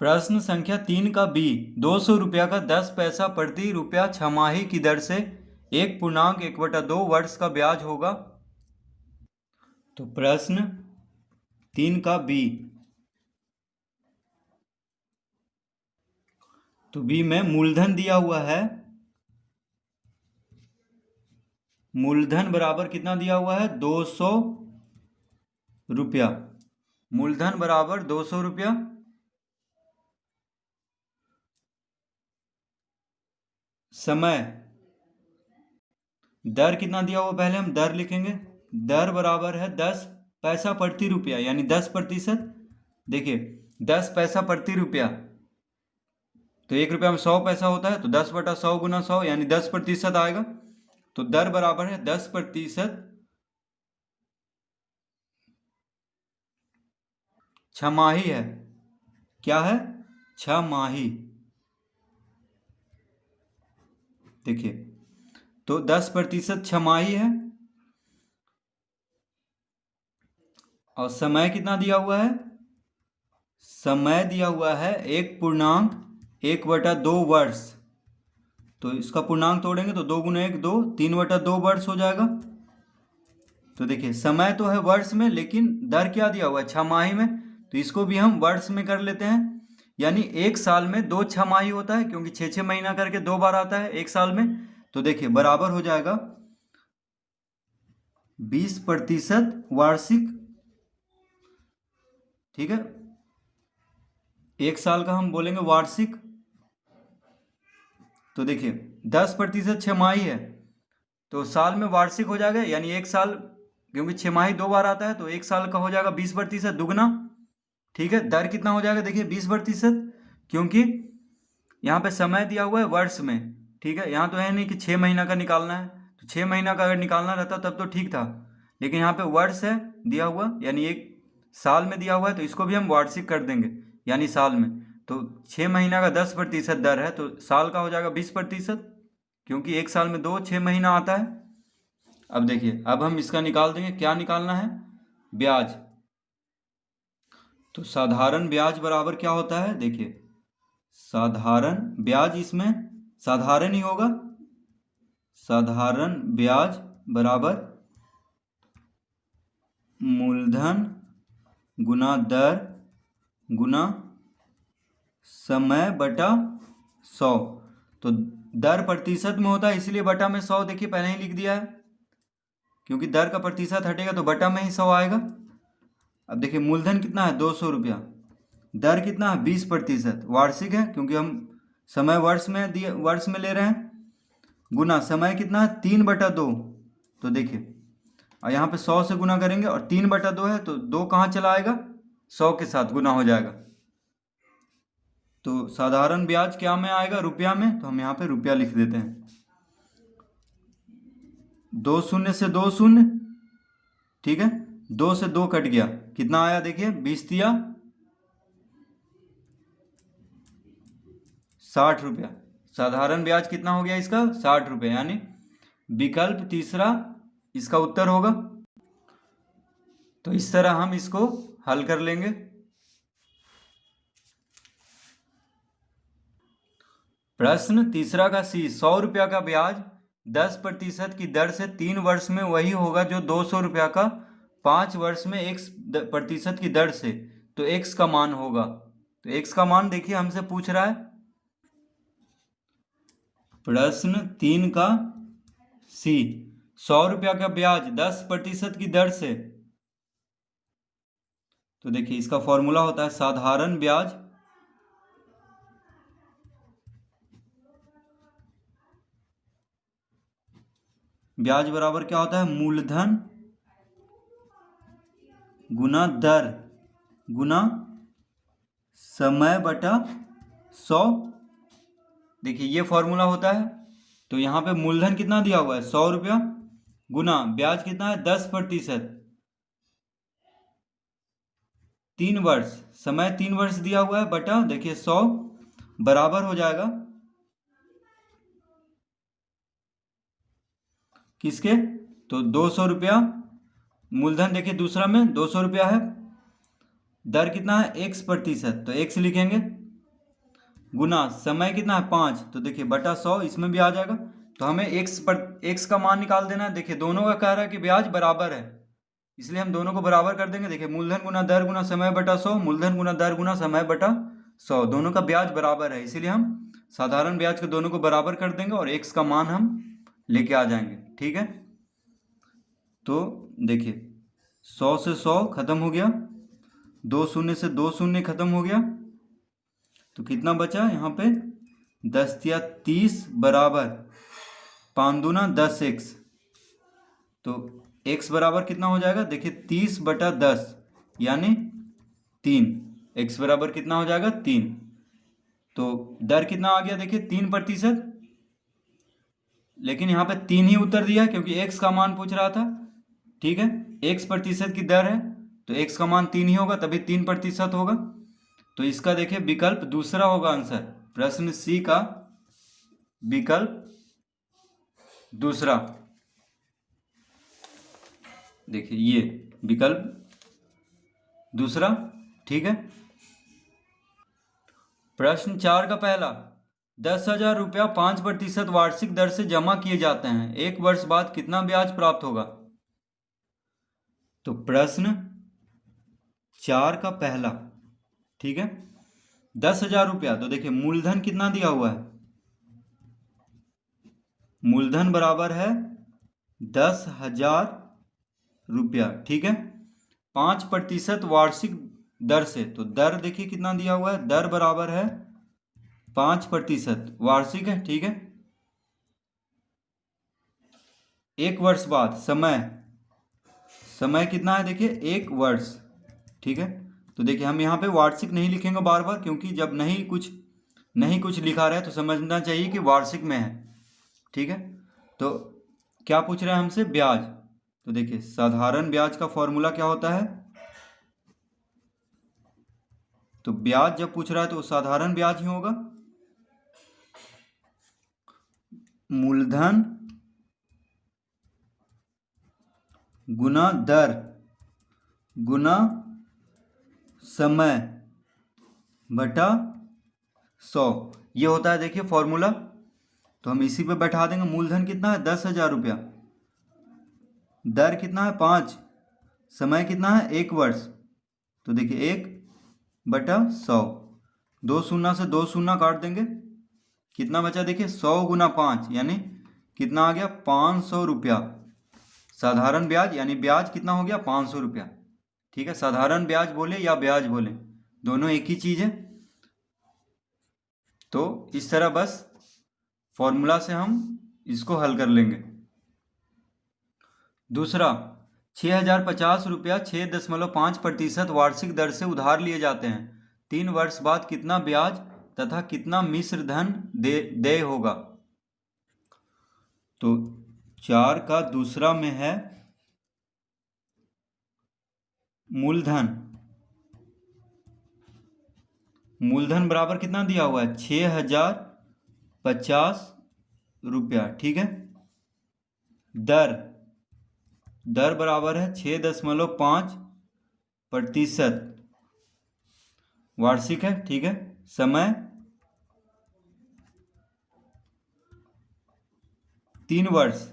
प्रश्न संख्या 3 का बी। 200 रुपया का 10 पैसा प्रति रुपया छमाही की दर से 1.1/2 वर्ष का ब्याज होगा। तो प्रश्न 3 का बी। तो बी में मूलधन दिया हुआ है। मूलधन बराबर कितना दिया हुआ है? 200 रुपया। मूलधन बराबर 200 रुपया। समय दर कितना दिया हुआ, पहले हम दर लिखेंगे। दर बराबर है 10 पैसा प्रति रुपया, यानी 10%। देखिए 10 पैसा प्रति रुपया, तो 1 रुपया में 100 पैसा होता है, तो 10/100 गुना 100 यानी 10% आएगा। तो दर बराबर है 10%। छमाही है, क्या है? छमाही। देखिए तो 10% छमाही है। और समय कितना दिया हुआ है? समय दिया हुआ है 1.1/2 वर्ष। तो इसका पूर्णांक तोड़ेंगे तो 2 × 1 2, 3/2 वर्ष हो जाएगा। तो देखिए समय तो है वर्ष में, लेकिन दर क्या दिया हुआ है? छमाही में। तो इसको भी हम वर्ष में कर लेते हैं, यानी एक साल में 2 छमाही होता है, क्योंकि 6 महीना करके 2 बार आता है एक साल में। तो देखिए बराबर हो जाएगा 20% वार्षिक। ठीक है, एक साल का हम बोलेंगे वार्षिक। तो देखिए 10% छमाही है, तो साल में वार्षिक हो जाएगा, यानी एक साल, क्योंकि छमाही 2 बार आता है, तो एक साल का हो जाएगा 20% दुगना। ठीक है, दर कितना हो जाएगा? देखिए 20%, क्योंकि यहाँ पे समय दिया हुआ है वर्ष में। ठीक है, यहाँ तो है नहीं कि 6 महीना का निकालना है, तो 6 महीना का अगर निकालना रहता तब तो ठीक था, लेकिन यहाँ पे वर्ष है दिया हुआ, यानी एक साल में दिया हुआ है, तो इसको भी हम वार्षिक कर देंगे, यानी साल में। तो 6 महीना का 10% दर है, तो साल का हो जाएगा 20%, क्योंकि एक साल में 6 महीना आता है। अब देखिए, अब हम इसका निकाल देंगे। क्या निकालना है? ब्याज। तो साधारण ब्याज बराबर क्या होता है? देखिए साधारण ब्याज, इसमें साधारण ही होगा। साधारण ब्याज बराबर मूलधन गुना दर गुना समय बटा 100। तो दर प्रतिशत में होता है, इसलिए बटा में 100 देखिए पहले ही लिख दिया है, क्योंकि दर का प्रतिशत हटेगा तो बटा में ही 100 आएगा। अब देखिए मूलधन कितना है? 200 रुपया। दर कितना है? 20%। वार्षिक है, क्योंकि हम समय वर्ष में ले रहे हैं। गुना समय कितना है? 3/2। तो देखिए और यहाँ पे 100 से गुना करेंगे, और 3/2 है, तो 2 कहाँ चला आएगा? 100 के साथ गुना हो जाएगा। तो साधारण ब्याज क्या में आएगा? रुपया में। तो हम यहाँ पे रुपया लिख देते हैं। 2 शून्य से 2 शून्य। ठीक है, 2 से 2 कट गया, कितना आया? देखिए 20 × 60 रुपया। साधारण ब्याज कितना हो गया इसका? 60 रुपये, यानी विकल्प तीसरा इसका उत्तर होगा। तो इस तरह हम इसको हल कर लेंगे। प्रश्न तीसरा का सी। 100 रुपया का ब्याज 10% की दर से 3 वर्ष में वही होगा जो 200 रुपया का 5 वर्ष में 1% की दर से। तो x का मान होगा। तो x का मान देखिए हमसे पूछ रहा है। प्रश्न 3 का सी। 100 रुपया का ब्याज 10% की दर से। तो देखिए इसका फॉर्मूला होता है साधारण ब्याज बराबर क्या होता है? मूलधन गुना दर गुना समय बटा 100। देखिए ये फॉर्मूला होता है। तो यहाँ पे मूलधन कितना दिया हुआ है? 100 रुपया, गुना ब्याज कितना है? 10%, 3 वर्ष, समय 3 वर्ष दिया हुआ है, बटा देखिए 100 बराबर हो जाएगा किसके? तो 200 रुपया। मूलधन देखिए दूसरा में 200 रुपया है, दर कितना है? x%, तो x लिखेंगे। गुना समय कितना है 5, तो देखिए बटा 100 इसमें भी आ जाएगा। तो हमें एक्स का मान निकाल देना है। देखिए दोनों का कह रहा है कि ब्याज बराबर है, इसलिए हम दोनों को बराबर कर देंगे। देखिए मूलधन गुना दर गुना समय बटा 100, मूलधन गुना दर गुना समय बटा 100, दोनों का ब्याज बराबर है, इसीलिए हम साधारण ब्याज के दोनों को बराबर कर देंगे और एक्स का मान हम लेके आ जाएंगे। ठीक है, तो देखिए 100 से 100 खत्म हो गया, 2 शून्य से 2 शून्य खत्म हो गया, तो कितना बचा यहाँ पे 10 या 30 बराबर 5 दूना 10x। तो x बराबर कितना हो जाएगा, देखिए 30 बटा 10 यानी 3। x बराबर कितना हो जाएगा 3। तो दर कितना आ गया, देखिए 3%, लेकिन यहाँ पे 3 ही उत्तर दिया है क्योंकि x का मान पूछ रहा था। ठीक है, 1% की दर है तो x का मान 3 ही होगा, तभी 3% होगा। तो इसका देखिए विकल्प दूसरा होगा आंसर, प्रश्न सी का विकल्प दूसरा। देखिए ये विकल्प दूसरा। ठीक है, प्रश्न 4 का पहला, 10,000 रुपया 5% वार्षिक दर से जमा किए जाते हैं, 1 वर्ष बाद कितना ब्याज प्राप्त होगा। तो प्रश्न 4 का पहला, ठीक है, 10,000 रुपया, तो देखिए मूलधन कितना दिया हुआ है, मूलधन बराबर है 10,000 रुपया। ठीक है, 5% वार्षिक दर से, तो दर देखिए कितना दिया हुआ है, दर बराबर है 5% वार्षिक है। ठीक है, 1 वर्ष बाद समय कितना है, देखिए 1 वर्ष। ठीक है, तो देखिए हम यहाँ पे वार्षिक नहीं लिखेंगे बार बार, क्योंकि जब नहीं कुछ लिखा रहा है तो समझना चाहिए कि वार्षिक में है। ठीक है, तो क्या पूछ रहा है हमसे, ब्याज। तो देखिए साधारण ब्याज का फॉर्मूला क्या होता है, तो ब्याज जब पूछ रहा है तो साधारण ब्याज ही होगा, मूलधन गुना दर गुना समय बटा 100, ये होता है देखिए फॉर्मूला। तो हम इसी पे बैठा देंगे, मूलधन कितना है 10,000 रुपया, दर कितना है 5, समय कितना है 1 वर्ष, तो देखिए 1 बटा 100, 2 शून्य से 2 शून्य काट देंगे, कितना बचा देखिए 100 गुना 5 यानी कितना आ गया 500 रुपया, साधारण ब्याज यानी ब्याज कितना हो गया 500 रुपया। ठीक है, साधारण ब्याज बोले या ब्याज बोले दोनों एक ही चीज है। तो इस तरह बस फॉर्मूला से हम इसको हल कर लेंगे। दूसरा, 6,050 रुपया 6.5% वार्षिक दर से उधार लिए जाते हैं, 3 वर्ष बाद कितना ब्याज तथा कितना मिश्र धन देय होगा। तो 4 का दूसरा में है मूलधन बराबर कितना दिया हुआ है 6,050 रुपया। ठीक है, दर बराबर है 6.5% वार्षिक है। ठीक है, समय 3 वर्ष।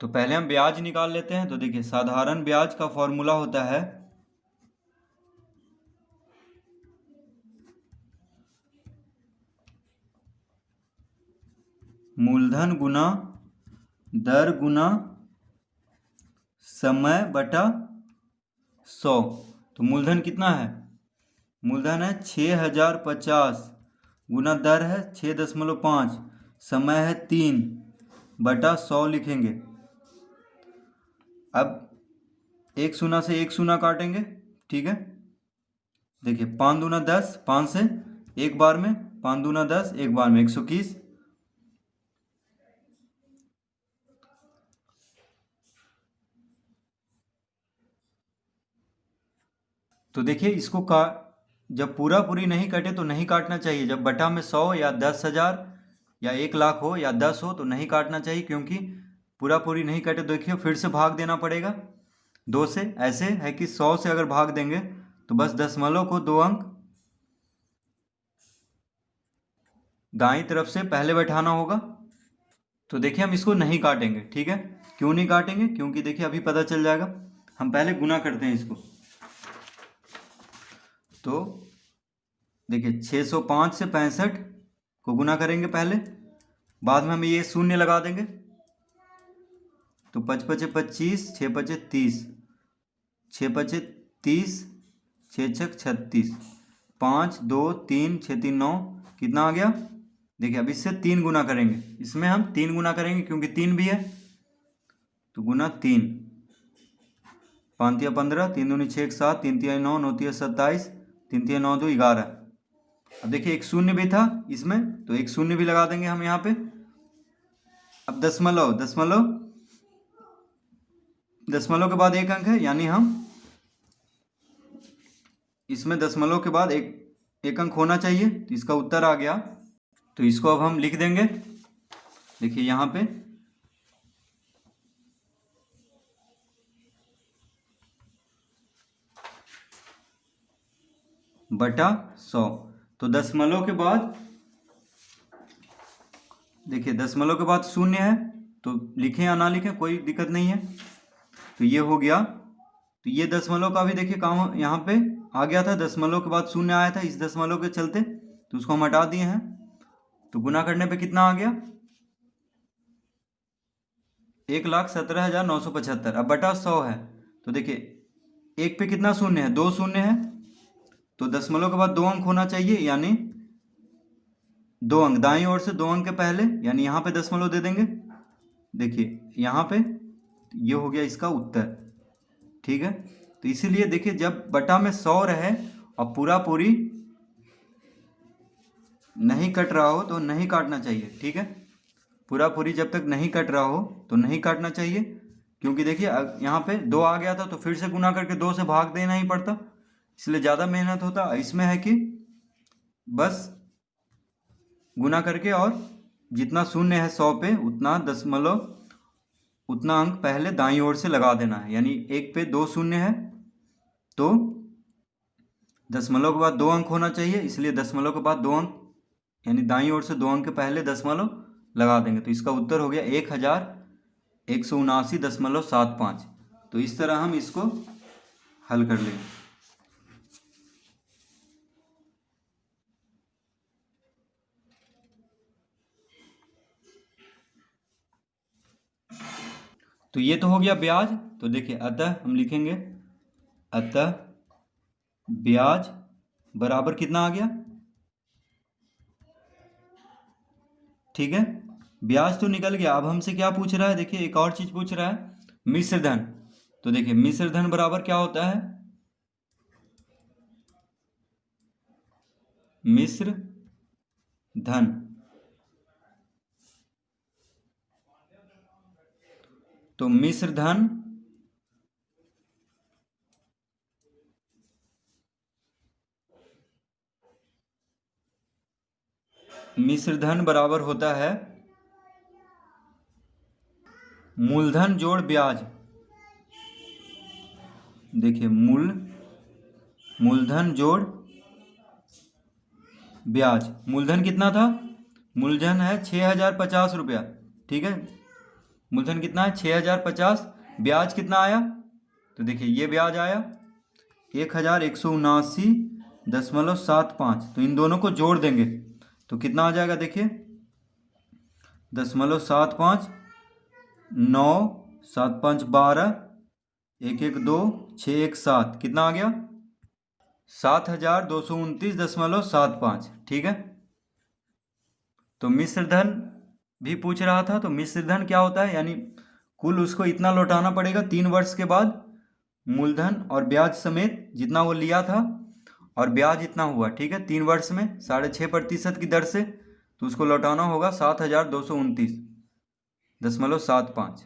तो पहले हम ब्याज निकाल लेते हैं। तो देखिए साधारण ब्याज का फॉर्मूला होता है मूलधन गुना दर गुना समय बटा 100। तो मूलधन कितना है, मूलधन है 6,050 गुना दर है 6.5, समय है 3 बटा 100 लिखेंगे। अब 1 शून्य से 1 शून्य काटेंगे। ठीक है, देखिए 5 दूना 10, 5 से एक बार में, 5 दूना 10 एक बार में 121। तो देखिए इसको जब पूरी नहीं कटे तो नहीं काटना चाहिए, जब बटा में 100 या 10,000 या 1,00,000 हो या 10 हो तो नहीं काटना चाहिए, क्योंकि पूरी नहीं कटे तो देखिए फिर से भाग देना पड़ेगा 2 से। ऐसे है कि 100 से अगर भाग देंगे तो बस दशमलव को 2 अंक दाईं तरफ से पहले बैठाना होगा। तो देखिए हम इसको नहीं काटेंगे, ठीक है। क्यों नहीं काटेंगे? क्योंकि देखिए अभी पता चल जाएगा। हम पहले गुना करते हैं इसको। तो देखिए 605 से 65 को गुना करेंगे पहले, बाद में हम ये शून्य लगा देंगे। तो 5 पचे 25, 6 पचे 30, 6 पचे 30, 6 छक 36, 5 2 3 6 3 9, कितना आ गया? देखिए अब इससे 3 गुना करेंगे, इसमें हम 3 गुना करेंगे क्योंकि 3 भी है। तो गुना 3, 5 तिया 15, 3 दूनी 6 7, 3 तिया 9, 9 तिया 27, 3 तिया 9 2 11। अब देखिए एक शून्य भी था इसमें, तो एक शून्य भी लगा देंगे हम यहाँ पे। अब दशमलव, दशमलव के बाद एक अंक है, यानी हम इसमें दशमलव के बाद एक अंक होना चाहिए, तो इसका उत्तर आ गया। तो इसको अब हम लिख देंगे। देखिए यहाँ पे बटा 100। तो दशमलव के बाद देखिए दशमलव के बाद शून्य है, तो लिखें या ना लिखें कोई दिक्कत नहीं है। तो ये हो गया। तो ये दशमलव का भी देखिए काम यहाँ पे आ गया था, दशमलव के बाद शून्य आया था इस दशमलव के चलते, तो उसको हम हटा दिए हैं। तो गुना करने पे कितना आ गया? 1,17,975। अब बटा 100 है, तो देखिए एक पे कितना शून्य है? 2 शून्य है, तो दशमलव के बाद 2 अंक होना चाहिए, यानी 2 अंक दाईं ओर से 2 अंक के पहले, यानी यहाँ पे दशमलव दे देंगे। देखिए यहाँ पे ये हो गया इसका उत्तर, ठीक है। तो इसीलिए देखिए जब बटा में 100 रहे और पूरा पूरी नहीं कट रहा हो तो नहीं काटना चाहिए, ठीक है। पूरा पूरी जब तक नहीं कट रहा हो तो नहीं काटना चाहिए, क्योंकि देखिए यहाँ पे 2 आ गया था तो फिर से गुना करके 2 से भाग देना ही पड़ता, इसलिए ज़्यादा मेहनत होता। इसमें है कि बस गुना करके और जितना शून्य है 100 पे उतना अंक पहले दाईं ओर से लगा देना है, यानी एक पे 2 शून्य है तो दशमलव के बाद 2 अंक होना चाहिए, इसलिए दशमलव के बाद 2 अंक यानी दाईं ओर से 2 अंक के पहले दशमलव लगा देंगे। तो इसका उत्तर हो गया 1,179.75। तो इस तरह हम इसको हल कर लेंगे। तो ये तो हो गया ब्याज। तो देखिए अतः हम लिखेंगे, अतः ब्याज बराबर कितना आ गया? ठीक है, ब्याज तो निकल गया। अब हमसे क्या पूछ रहा है? देखिए एक और चीज पूछ रहा है, मिश्र धन। तो देखिए मिश्र धन बराबर क्या होता है? मिश्र धन, तो मिश्र धन बराबर होता है मूलधन जोड़ ब्याज। देखिए मूलधन जोड़ ब्याज। मूलधन कितना था? मूलधन है 6,050 रुपया, ठीक है। मूलधन कितना है? 6,050। ब्याज कितना आया? तो देखिए ये ब्याज आया 1,179.75। तो इन दोनों को जोड़ देंगे तो कितना आ जाएगा? देखिए 0.75, 9, 7 5 12, 1 1 2, 6 1 7, कितना आ गया? 7,229.75, ठीक है। तो मिश्र धन भी पूछ रहा था, तो मिश्र धन क्या होता है? यानी कुल उसको इतना लौटाना पड़ेगा 3 वर्ष के बाद, मूलधन और ब्याज समेत जितना वो लिया था, और ब्याज इतना हुआ, ठीक है। 3 वर्ष में 6.5% की दर से, तो उसको लौटाना होगा 7,229.75।